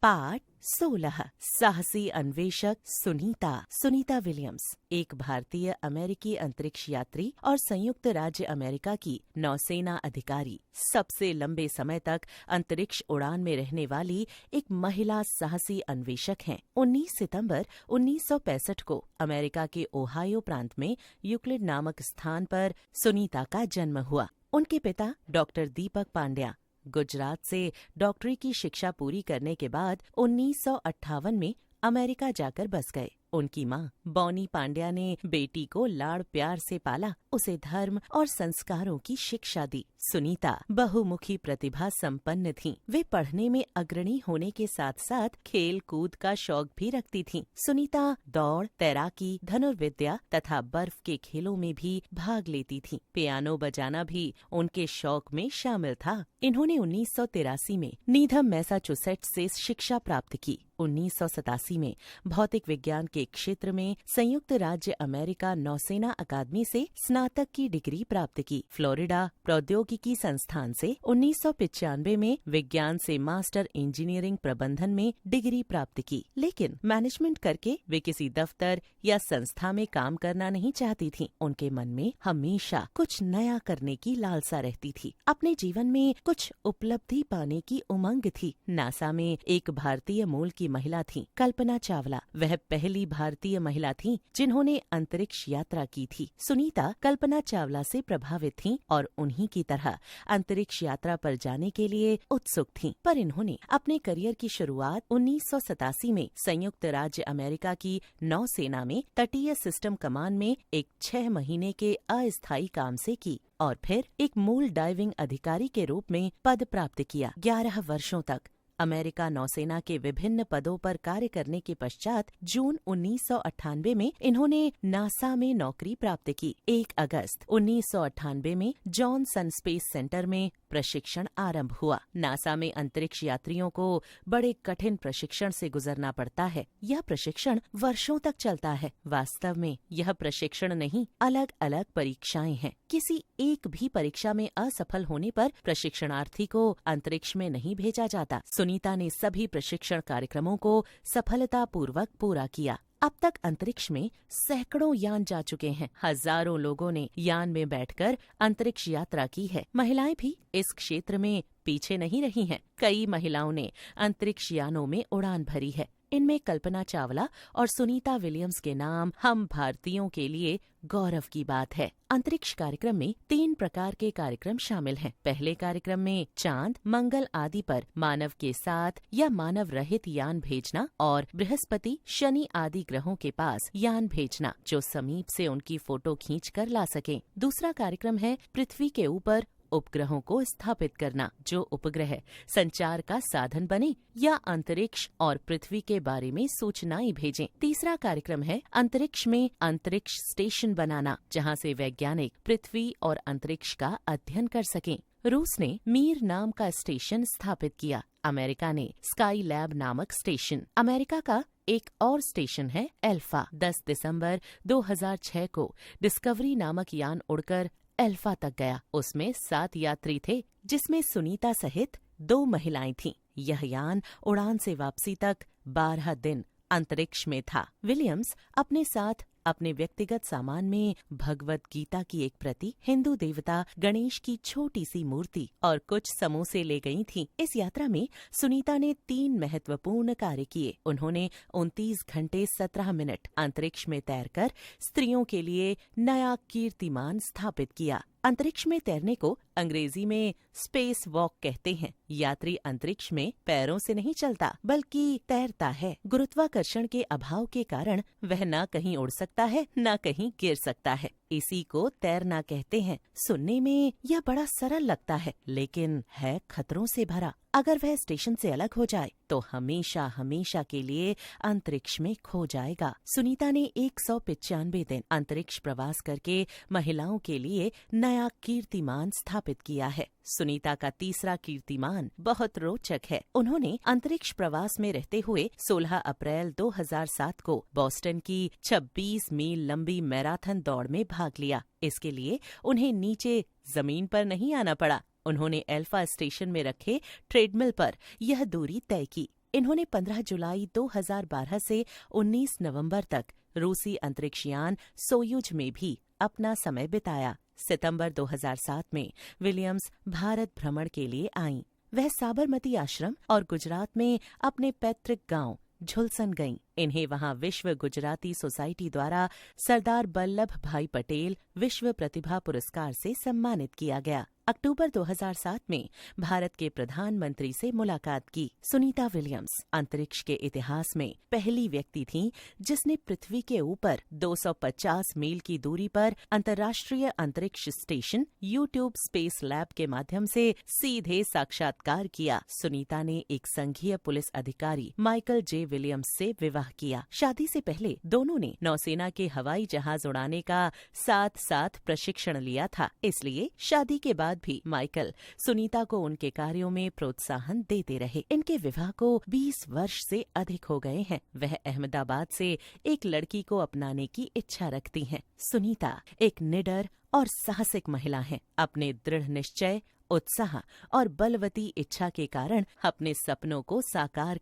पाठ 16। साहसी अन्वेषक सुनीता विलियम्स एक भारतीय अमेरिकी अंतरिक्ष यात्री और संयुक्त राज्य अमेरिका की नौसेना अधिकारी, सबसे लंबे समय तक अंतरिक्ष उड़ान में रहने वाली एक महिला साहसी अन्वेषक हैं। 19 सितंबर 1965 को अमेरिका के ओहायो प्रांत में यूक्लिड नामक स्थान पर सुनीता का जन्म हुआ। उनके पिता डॉक्टर दीपक पांड्या गुजरात से डॉक्टरी की शिक्षा पूरी करने के बाद 1958 में अमेरिका जाकर बस गए। उनकी मां बॉनी पांड्या ने बेटी को लाड़ प्यार से पाला, उसे धर्म और संस्कारों की शिक्षा दी। सुनीता बहुमुखी प्रतिभा संपन्न थीं। वे पढ़ने में अग्रणी होने के साथ साथ खेल कूद का शौक भी रखती थीं। सुनीता दौड़, तैराकी, धनुर्विद्या तथा बर्फ के खेलों में भी भाग लेती थीं। पियानो बजाना भी उनके शौक में शामिल था। इन्होंने 1983 में नीधम मैसाचुसेट्स से शिक्षा प्राप्त की। 1987 में भौतिक विज्ञान के क्षेत्र में संयुक्त राज्य अमेरिका नौसेना अकादमी से स्नातक की डिग्री प्राप्त की। फ्लोरिडा प्रौद्योगिकी संस्थान से 1995 में विज्ञान से मास्टर इंजीनियरिंग प्रबंधन में डिग्री प्राप्त की। लेकिन मैनेजमेंट करके वे किसी दफ्तर या संस्था में काम करना नहीं चाहती थीं। उनके मन में हमेशा कुछ नया करने की लालसा रहती थी। अपने जीवन में कुछ उपलब्धि पाने की उमंग थी। नासा में एक भारतीय मूल की महिला थीं, कल्पना चावला। वह पहली भारतीय महिला थीं जिन्होंने अंतरिक्ष यात्रा की थी। सुनीता कल्पना चावला से प्रभावित थीं और उन्हीं की तरह अंतरिक्ष यात्रा पर जाने के लिए उत्सुक थीं। पर इन्होंने अपने करियर की शुरुआत 1987 में संयुक्त राज्य अमेरिका की नौसेना में तटीय सिस्टम कमान में एक 6 महीने के अस्थायी काम से की और फिर एक मूल डाइविंग अधिकारी के रूप में पद प्राप्त किया। 11 वर्षों तक अमेरिका नौसेना के विभिन्न पदों पर कार्य करने के पश्चात जून 1998 में इन्होंने नासा में नौकरी प्राप्त की। 1 अगस्त 1998 में जॉनसन स्पेस सेंटर में प्रशिक्षण आरंभ हुआ। नासा में अंतरिक्ष यात्रियों को बड़े कठिन प्रशिक्षण से गुजरना पड़ता है। यह प्रशिक्षण वर्षों तक चलता है। वास्तव में यह प्रशिक्षण नहीं, अलग अलग परीक्षाएं हैं। किसी एक भी परीक्षा में असफल होने पर प्रशिक्षणार्थी को अंतरिक्ष में नहीं भेजा जाता। सुनीता ने सभी प्रशिक्षण कार्यक्रमों को सफलतापूर्वक पूरा किया। अब तक अंतरिक्ष में सैकड़ों यान जा चुके हैं। हजारों लोगों ने यान में बैठकर अंतरिक्ष यात्रा की है। महिलाएं भी इस क्षेत्र में पीछे नहीं रही हैं। कई महिलाओं ने अंतरिक्ष यानों में उड़ान भरी है। इनमें कल्पना चावला और सुनीता विलियम्स के नाम हम भारतीयों के लिए गौरव की बात है। अंतरिक्ष कार्यक्रम में 3 प्रकार के कार्यक्रम शामिल हैं। पहले कार्यक्रम में चांद, मंगल आदि पर मानव के साथ या मानव रहित यान भेजना और बृहस्पति, शनि आदि ग्रहों के पास यान भेजना जो समीप से उनकी फोटो खींच कर ला सकें। दूसरा कार्यक्रम है पृथ्वी के ऊपर उपग्रहों को स्थापित करना, जो उपग्रह संचार का साधन बने या अंतरिक्ष और पृथ्वी के बारे में सूचनाएं भेजें। तीसरा कार्यक्रम है अंतरिक्ष में अंतरिक्ष स्टेशन बनाना, जहां से वैज्ञानिक पृथ्वी और अंतरिक्ष का अध्ययन कर सकें। रूस ने मीर नाम का स्टेशन स्थापित किया। अमेरिका ने स्काई लैब नामक स्टेशन। अमेरिका का एक और स्टेशन है एल्फा। 10 दिसंबर 2006 को डिस्कवरी नामक यान उड़कर एल्फा तक गया। उसमें 7 यात्री थे, जिसमें सुनीता सहित 2 महिलाएं थीं। यह यान उड़ान से वापसी तक 12 दिन अंतरिक्ष में था। विलियम्स अपने साथ अपने व्यक्तिगत सामान में भगवत गीता की एक प्रति, हिंदू देवता गणेश की छोटी सी मूर्ति और कुछ समोसे ले गई थीं। इस यात्रा में सुनीता ने 3 महत्वपूर्ण कार्य किए। उन्होंने 29 घंटे 17 मिनट अंतरिक्ष में तैरकर स्त्रियों के लिए नया कीर्तिमान स्थापित किया। अंतरिक्ष में तैरने को अंग्रेजी में स्पेस वॉक कहते हैं। यात्री अंतरिक्ष में पैरों से नहीं चलता, बल्कि तैरता है। गुरुत्वाकर्षण के अभाव के कारण वह न कहीं उड़ सकता है, न कहीं गिर सकता है। इसी को तैरना कहते हैं। सुनने में यह बड़ा सरल लगता है, लेकिन है खतरों से भरा। अगर वह स्टेशन से अलग हो जाए तो हमेशा हमेशा के लिए अंतरिक्ष में खो जाएगा। सुनीता ने 195 दिन अंतरिक्ष प्रवास करके महिलाओं के लिए नया कीर्तिमान स्थापित किया है। सुनीता का तीसरा कीर्तिमान बहुत रोचक है। उन्होंने अंतरिक्ष प्रवास में रहते हुए 16 अप्रैल 2007 को बोस्टन की 26 मील लंबी मैराथन दौड़ में भाग लिया। इसके लिए उन्हें नीचे जमीन पर नहीं आना पड़ा। उन्होंने एल्फा स्टेशन में रखे ट्रेडमिल पर यह दूरी तय की। इन्होंने 15 जुलाई 2012 से 19 नवंबर तक रूसी अंतरिक्षयान सोयूज में भी अपना समय बिताया। सितंबर 2007 में विलियम्स भारत भ्रमण के लिए आईं। वह साबरमती आश्रम और गुजरात में अपने पैतृक गांव झुलसन गईं। इन्हें वहां विश्व गुजराती सोसाइटी द्वारा सरदार वल्लभ भाई पटेल विश्व प्रतिभा पुरस्कार से सम्मानित किया गया। अक्टूबर 2007 में भारत के प्रधानमंत्री से मुलाकात की। सुनीता विलियम्स अंतरिक्ष के इतिहास में पहली व्यक्ति थीं जिसने पृथ्वी के ऊपर 250 मील की दूरी पर अंतर्राष्ट्रीय अंतरिक्ष स्टेशन यूट्यूब स्पेस लैब के माध्यम से सीधे साक्षात्कार किया। सुनीता ने एक संघीय पुलिस अधिकारी माइकल जे विलियम्स से विवाह किया। शादी से पहले दोनों ने नौसेना के हवाई जहाज उड़ाने का साथ साथ प्रशिक्षण लिया था। इसलिए शादी के बाद भी माइकल सुनीता को उनके कार्यों में प्रोत्साहन देते रहे। इनके विवाह को 20 वर्ष से अधिक हो गए हैं। वह अहमदाबाद से एक लड़की को अपनाने की इच्छा रखती हैं। सुनीता एक निडर और साहसिक महिला हैं। अपने दृढ़ निश्चय, उत्साह और बलवती इच्छा के कारण अपने सपनों को साकार